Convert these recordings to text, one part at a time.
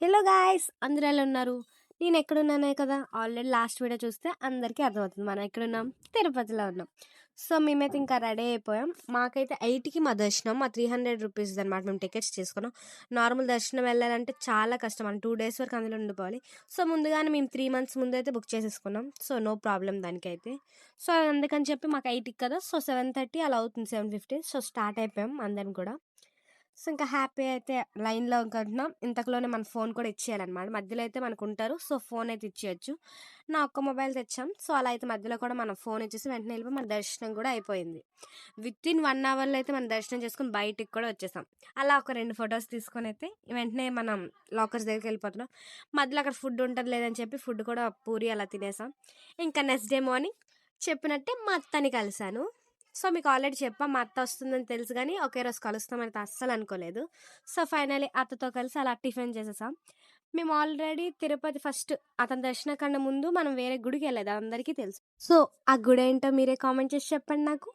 Hello guys, అందరూ ఎలా ఉన్నారు? నేను ఎక్కడున్నానే కదా, ఆల్రెడీ లాస్ట్ వీడియో చూస్తే అందరికీ అర్థమవుతుంది మనం ఎక్కడున్నాం. తిరుపతిలో ఉన్నాం. సో మేమైతే ఇంకా రెడీ అయిపోయాం. మాకైతే 8కి మా దర్శనం, మా 300 రూపీస్ అనమాట. మేము టికెట్స్ తీసుకున్నాం. నార్మల్ దర్శనం వెళ్ళాలంటే చాలా కష్టం అని 2 డేస్ వరకు అందులో ఉండిపోవాలి. సో ముందుగానే మేము 3 మంత్స్ ముందు అయితే బుక్ చేసేసుకున్నాం. సో నో ప్రాబ్లం దానికైతే. సో అందుకని చెప్పి మాకు 8కి కదా, సో 7:30 అలా అవుతుంది, 7:50. సో స్టార్ట్ అయిపోయాం అందరం కూడా. సో ఇంకా హ్యాపీ అయితే లైన్లో ఉంటున్నాం. ఇంతకులోనే మన ఫోన్ కూడా ఇచ్చేయాలన్నమాట. మధ్యలో అయితే మనకు ఉంటారు, సో ఫోన్ అయితే ఇచ్చేయచ్చు. నా ఒక్క మొబైల్ తెచ్చాం. సో అలా అయితే మధ్యలో కూడా మనం ఫోన్ ఇచ్చేసి వెంటనే వెళ్ళిపోయి మన దర్శనం కూడా అయిపోయింది. వితిన్ 1 అవర్లో అయితే మనం దర్శనం చేసుకుని బయటికి కూడా వచ్చేసాం. అలా ఒక 2 ఫొటోస్ తీసుకొని అయితే వెంటనే మనం లాకర్స్ దగ్గరికి వెళ్ళిపోతున్నాం. మధ్యలో అక్కడ ఫుడ్ ఉంటుంది లేదని చెప్పి ఫుడ్ కూడా పూరి అలా తినేసాం. ఇంకా నెక్స్ట్ డే మార్నింగ్ చెప్పినట్టే మా అత్తని కలిశాను. సో మీకు ఆల్రెడీ చెప్పా, మా అత్త వస్తుందని తెలుసు కానీ ఒకే రోజు కలుస్తామని అస్సలు అనుకోలేదు. సో ఫైనలీ అత్తతో కలిసి అలా టిఫిన్ చేసేసాం. మేము ఆల్రెడీ తిరుపతి ఫస్ట్ అతని దర్శనం కన్నా ముందు మనం వేరే గుడికి వెళ్ళేది అందరికీ తెలుసు. సో ఆ గుడి ఏంటో మీరే కామెంట్ చేసి చెప్పండి నాకు.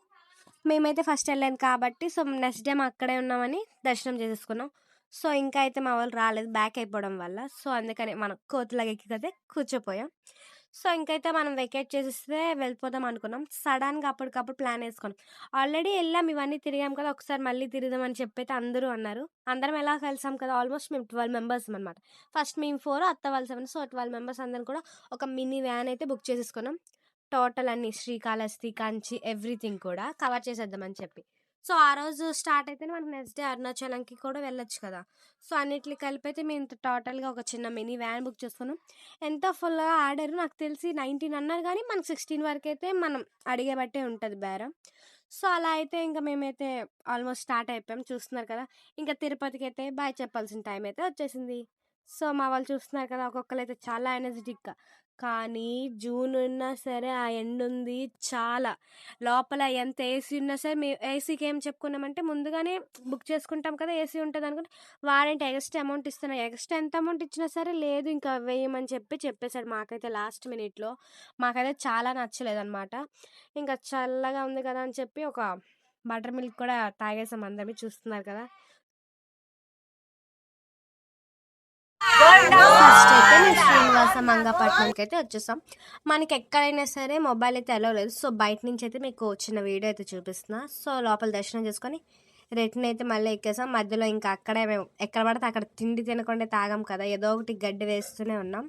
మేమైతే ఫస్ట్ వెళ్ళాను కాబట్టి సో నెక్స్ట్ డే అక్కడే ఉన్నామని దర్శనం చేసేసుకున్నాం. సో ఇంకా అయితే మా వాళ్ళు రాలేదు బ్యాక్ అయిపోవడం వల్ల. సో అందుకని మనం కోతులాగా ఎక్కి కదా కూర్చోపోయాం. సో ఇంకైతే మనం వెకేట్ చేసేస్తే వెళ్ళిపోదాం అనుకున్నాం. సడన్గా అప్పటికప్పుడు ప్లాన్ వేసుకున్నాం. ఆల్రెడీ వెళ్ళాం, ఇవన్నీ తిరిగాం కదా, ఒకసారి మళ్ళీ తిరుగుదాం అని చెప్పి అయితే అందరూ అన్నారు. అందరం ఎలా కలిసాం కదా, ఆల్మోస్ట్ మేము 12 మెంబర్స్ అనమాట. ఫస్ట్ మేము 4, అత్త వాళ్ళు 7. సో 12 మెంబర్స్ అందరం కూడా ఒక మినీ వ్యాన్ అయితే బుక్ చేసేసుకున్నాం. టోటల్ అన్ని శ్రీకాళహస్తి, కంచి ఎవ్రీథింగ్ కూడా కవర్ చేసేద్దామని చెప్పి. సో ఆ రోజు స్టార్ట్ అయితే మనకి నెక్స్ట్ డే అరుణాచలంకి కూడా వెళ్ళొచ్చు కదా. సో అన్నిటికి కలిపి అయితే మేము టోటల్గా ఒక చిన్న మినీ వ్యాన్ బుక్ చేసుకున్నాం. ఎంత ఫుల్గా ఆడారు నాకు తెలిసి 19 అన్నారు కానీ మనకు 16 వరకు అయితే మనం అడిగే బట్టే ఉంటుంది బేరం. సో అలా అయితే ఇంకా మేమైతే ఆల్మోస్ట్ స్టార్ట్ అయిపోయాం. చూస్తున్నారు కదా, ఇంకా తిరుపతికి అయితే బాయ్ చెప్పాల్సిన టైం అయితే వచ్చేసింది. సో మా వాళ్ళు చూస్తున్నారు కదా, ఒక్కొక్కరు అయితే చాలా ఎనర్జెటిక్గా. కానీ జూన్ ఉన్నా సరే ఆ ఎండ ఉంది చాలా. లోపల ఎంత ఏసీ ఉన్నా సరే మేము ఏసీకి ఏం చెప్పుకున్నామంటే ముందుగానే బుక్ చేసుకుంటాం కదా, ఏసీ ఉంటుంది అనుకుంటే వారంటీ ఎక్స్ట్రా అమౌంట్ ఇస్తున్నాయి. ఎక్స్ట్రా ఎంత అమౌంట్ ఇచ్చినా సరే లేదు ఇంకా వేయమని చెప్పేశాడు. మాకైతే లాస్ట్ మినిట్లో మాకైతే చాలా నచ్చలేదు అనమాట. ఇంకా చల్లగా ఉంది కదా అని చెప్పి ఒక బటర్ మిల్క్ కూడా తాగేసాం అందరం. చూస్తున్నారు కదా, ఫస్ట్ అయితే మేము శ్రీనివాస మంగపట్నంకి అయితే వచ్చేసాం. మనకి ఎక్కడైనా సరే మొబైల్ అయితే అలో లేదు. సో బయట నుంచి అయితే మీకు చిన్న వీడియో అయితే చూపిస్తున్నా. సో లోపల దర్శనం చేసుకొని రిటర్న్ అయితే మళ్ళీ ఎక్కేసాం. మధ్యలో ఇంకా అక్కడే మేము ఎక్కడ పడితే అక్కడ తిండి తినకుండా తాగాం కదా, ఏదో ఒకటి గడ్డి వేస్తూనే ఉన్నాం.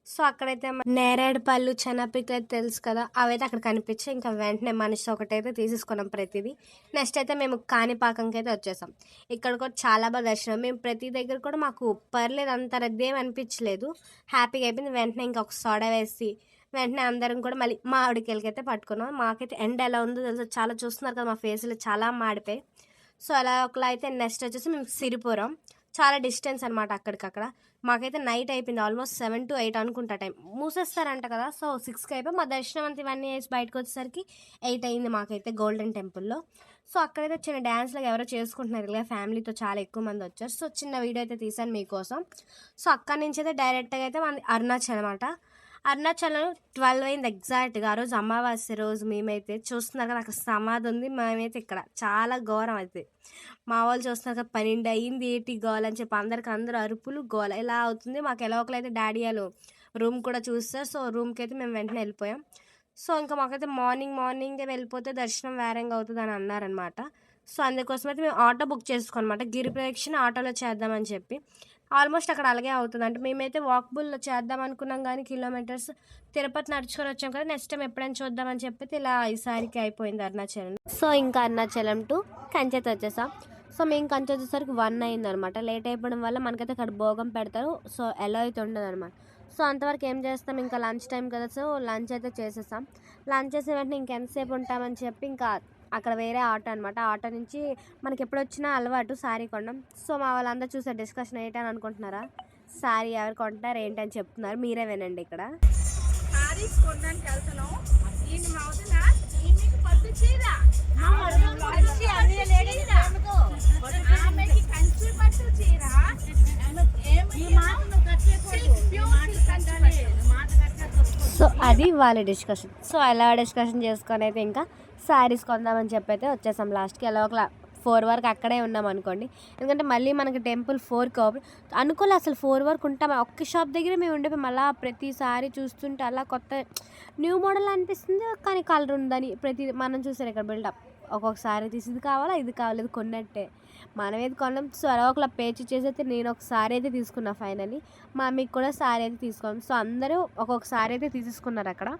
సో అక్కడైతే నేరేడు పళ్ళు, చెనపిక్కలు అయితే తెలుసు కదా, అవైతే అక్కడ కనిపించి ఇంకా వెంటనే మనిషి ఒకటైతే తీసేసుకున్నాం ప్రతిదీ. నెక్స్ట్ అయితే మేము కాణిపాకంకి అయితే వచ్చేసాం. ఇక్కడ కూడా చాలా బాగా దర్శనం. మేము ప్రతి దగ్గర కూడా మాకు పర్లేదు, అంత రద్దీ ఏమి అనిపించలేదు, హ్యాపీగా అయిపోయింది. వెంటనే ఇంకొక సోడా వేసి వెంటనే అందరం కూడా మళ్ళీ మామిడికాయలకి అయితే పట్టుకున్నాం. మాకైతే ఎండ ఎలా ఉందో తెలుసు, చాలా చూస్తున్నారు కదా, మా ఫేస్లో చాలా మాడిపోయి. సో అలా ఒకలా అయితే నెక్స్ట్ వచ్చేసి మేము సిరిపురం, చాలా డిస్టెన్స్ అనమాట అక్కడికక్కడ. మాకైతే నైట్ అయిపోయింది, ఆల్మోస్ట్ 7 to 8 అనుకుంటా టైం. మూసేస్తారంట కదా, సో 6కి అయిపోయి మా దర్శనం అంతా ఇవన్నీ వేసి బయటకు వచ్చేసరికి 8 అయింది మాకైతే గోల్డెన్ టెంపుల్లో. సో అక్కడైతే చిన్న డ్యాన్స్లాగా ఎవరో చేసుకుంటున్నారు ఇలా, ఫ్యామిలీతో చాలా ఎక్కువ మంది వచ్చారు. సో చిన్న వీడియో అయితే తీసాను మీకోసం. సో అక్కడి నుంచి అయితే డైరెక్ట్గా అయితే మన అరుణాచల్ అనమాట. అరుణాచలం 12 అయింది ఎగ్జాక్ట్గా. ఆ రోజు అమావాస్య రోజు మేమైతే చూస్తున్నారు కదా, అక్కడ సమాధి ఉంది. మేమైతే ఇక్కడ చాలా ఘోరం అయితే మా వాళ్ళు చూస్తున్నారు కదా, 12 అయింది ఏంటి గోల అని చెప్పి అందరూ అరుపులు గోల ఇలా అవుతుంది. మాకు ఎలా ఒకలైతే డాడీ వాళ్ళు రూమ్ కూడా చూస్తారు. సో రూమ్కి అయితే మేము వెంటనే వెళ్ళిపోయాం. సో ఇంకా మాకైతే మార్నింగే వెళ్ళిపోతే దర్శనం వేరంగా అవుతుంది అని అన్నారనమాట. సో అందుకోసం అయితే మేము ఆటో బుక్ చేసుకోనమాట, గిరి ప్రదక్షిణ ఆటోలో చేద్దామని చెప్పి. ఆల్మోస్ట్ అక్కడ అలాగే అవుతుంది. అంటే మేమైతే వాక్బుల్లో చేద్దాం అనుకున్నాం కానీ కిలోమీటర్స్ తిరుపతి నడుచుకొని వచ్చాం కదా, నెక్స్ట్ టైం ఎప్పుడైనా చూద్దామని చెప్పి ఇలా ఈసారికి అయిపోయింది అరుణాచలం. సో ఇంకా అరుణాచలం టు కంచెతో వచ్చేసాం. సో మేము కంచె వచ్చేసరికి 1 అయింది అనమాట. లేట్ అయిపోవడం వల్ల మనకైతే అక్కడ భోగం పెడతారు. సో ఎలా అయితే ఉండదు అనమాట. సో అంతవరకు ఏం చేస్తాం, ఇంకా లంచ్ టైం కదా, సో లంచ్ అయితే చేసేసాం. లంచ్ చేసే వెంటనే ఇంకెంతసేపు ఉంటామని చెప్పి ఇంకా అక్కడ వేరే ఆటో అనమాట. ఆటో నుంచి మనకి ఎప్పుడు వచ్చినా అలవాటు శారీ కొనడం. సో మా వాళ్ళందరూ చూసారు డిస్కషన్ ఏంటని అనుకుంటున్నారా, శారీ ఎవరు కొంటారు ఏంటని చెప్తున్నారు, మీరే వినండి. ఇక్కడ సో అది వాళ్ళ డిస్కషన్. సో అలా డిస్కషన్ చేసుకొని అయితే ఇంకా శారీస్ కొందామని చెప్పి అయితే వచ్చేసాం. లాస్ట్కి ఎలా ఒకలా 4 వరకు అక్కడే ఉన్నాం అనుకోండి. ఎందుకంటే మళ్ళీ మనకి టెంపుల్ 4కి ఓపెన్ అనుకోలే అసలు 4 వరకు ఉంటాం. ఒక్క షాప్ దగ్గరే మేము ఉండిపోయాం. అలా ప్రతిసారి చూస్తుంటే అలా కొత్త న్యూ మోడల్ అనిపిస్తుంది. కానీ కలర్ ఉందని ప్రతి మనం చూసారు ఇక్కడ బిల్డప్ ఒక్కొక్కసారి తీసి ఇది కావాలా ఇది కావాలి ఇది కొన్నట్టే మనం ఏది కొన్నాం. సో అలా ఒకలా పేచి చేసి అయితే నేను ఒక సారీ అయితే తీసుకున్నా ఫైనల్లీ. మా మమ్మీకి కూడా సారీ అయితే తీసుకున్నాం. సో అందరూ ఒక్కొక్క సారీ అయితే తీసుకున్నారు అక్కడ.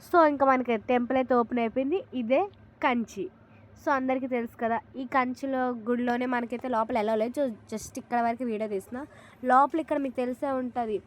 సో ఇంకా మనకి టెంపుల్ అయితే ఓపెన్ అయిపోయింది. ఇదే కంచి. సో అందరికీ తెలుసు కదా, ఈ కంచిలో గుడిలోనే మనకైతే లోపల ఎలా లేదు. జస్ట్ ఇక్కడ వరకు వీడియో తీసిన. లోపల ఇక్కడ మీకు తెలిసే ఉంటుంది,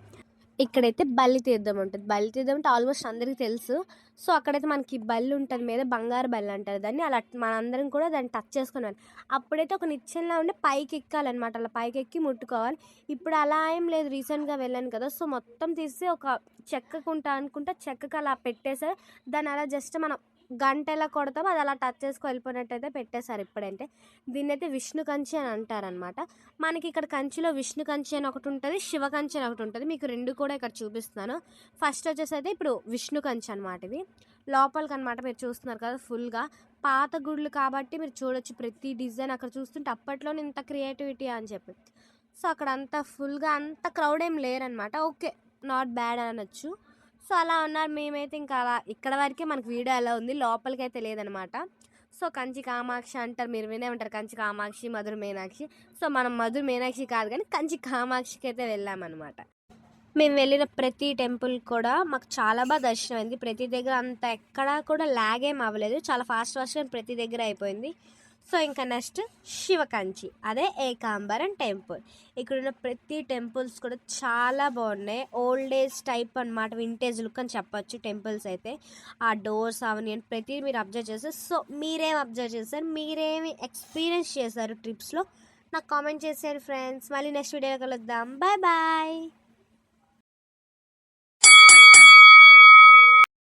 ఇక్కడైతే బల్లి తీర్థం ఉంటుంది. బల్లి తీర్థం అంటే ఆల్మోస్ట్ అందరికీ తెలుసు. సో అక్కడైతే మనకి బల్లి ఉంటుంది మీద, బంగారు బల్లి అంటారు దాన్ని. అలా మనందరం కూడా దాన్ని టచ్ చేసుకున్నాను. అప్పుడైతే ఒక నిచ్చెనలా ఉండి పైకి ఎక్కాలన్నమాట. అలా పైకి ఎక్కి ముట్టుకోవాలి. ఇప్పుడు అలా ఏం లేదు, రీసెంట్గా వెళ్ళాను కదా. సో మొత్తం తీసి ఒక చెక్కకుంటా అనుకుంటా చెక్కకు అలా పెట్టేసారు. దాన్ని అలా జస్ట్ మనం గంట ఎలా కొడతామో అది అలా టచ్ చేసుకు వెళ్ళిపోయినట్టయితే పెట్టేశారు ఇప్పుడంటే. దీన్ని అయితే విష్ణు కంచి అని అంటారనమాట. మనకి ఇక్కడ కంచిలో విష్ణు కంచి అని ఒకటి ఉంటుంది, శివ కంచి అని ఒకటి ఉంటుంది. మీకు రెండు కూడా ఇక్కడ చూపిస్తున్నాను. ఫస్ట్ వచ్చేసి అయితే ఇప్పుడు విష్ణు కంచి అనమాట. ఇది లోపలికి అనమాట. మీరు చూస్తున్నారు కదా ఫుల్గా పాత గుళ్ళు కాబట్టి మీరు చూడొచ్చు ప్రతి డిజైన్ అక్కడ చూస్తుంటే అప్పట్లోనే ఇంత క్రియేటివిటీ అని చెప్పి. సో అక్కడ అంతా ఫుల్గా అంత క్రౌడ్ ఏం లేరనమాట. ఓకే, నాట్ బ్యాడ్ అనొచ్చు. సో అలా ఉన్నారు. మేమైతే ఇంకా అలా ఇక్కడ వరకే మనకు వీడియో ఎలా ఉంది, లోపలికి అయితే లేదనమాట. సో కంచి కామాక్షి అంటారు, మీరు వినే ఉంటారు కంచి కామాక్షి, మధుర మీనాక్షి. సో మనం మధుర మీనాక్షి కాదు కానీ కంచి కామాక్షికి అయితే వెళ్ళామన్నమాట. మేము వెళ్ళిన ప్రతి టెంపుల్ కూడా మాకు చాలా బాగా దర్శనం అయింది. ప్రతి దగ్గర అంత ఎక్కడా కూడా ల్యాగ్ ఏం అవ్వలేదు, చాలా ఫాస్ట్గా ప్రతి దగ్గర అయిపోయింది. సో ఇంకా నెక్స్ట్ శివకంచి, అదే ఏకాంబరం టెంపుల్. ఇక్కడున్న ప్రతి టెంపుల్స్ కూడా చాలా బాగున్నాయి. ఓల్డ్ ఏజ్ టైప్ అనమాట, వింటేజ్ లుక్ అని చెప్పొచ్చు టెంపుల్స్ అయితే. ఆ డోర్స్ అవన్నీ ప్రతి మీరు అబ్జర్వ్ చేస్తారు. సో మీరేం అబ్జర్వ్ చేస్తారు, మీరేమి ఎక్స్పీరియన్స్ చేశారు ట్రిప్స్లో నాకు కామెంట్ చేశారు ఫ్రెండ్స్. మళ్ళీ నెక్స్ట్ వీడియోలో కలుద్దాం. Bye bye.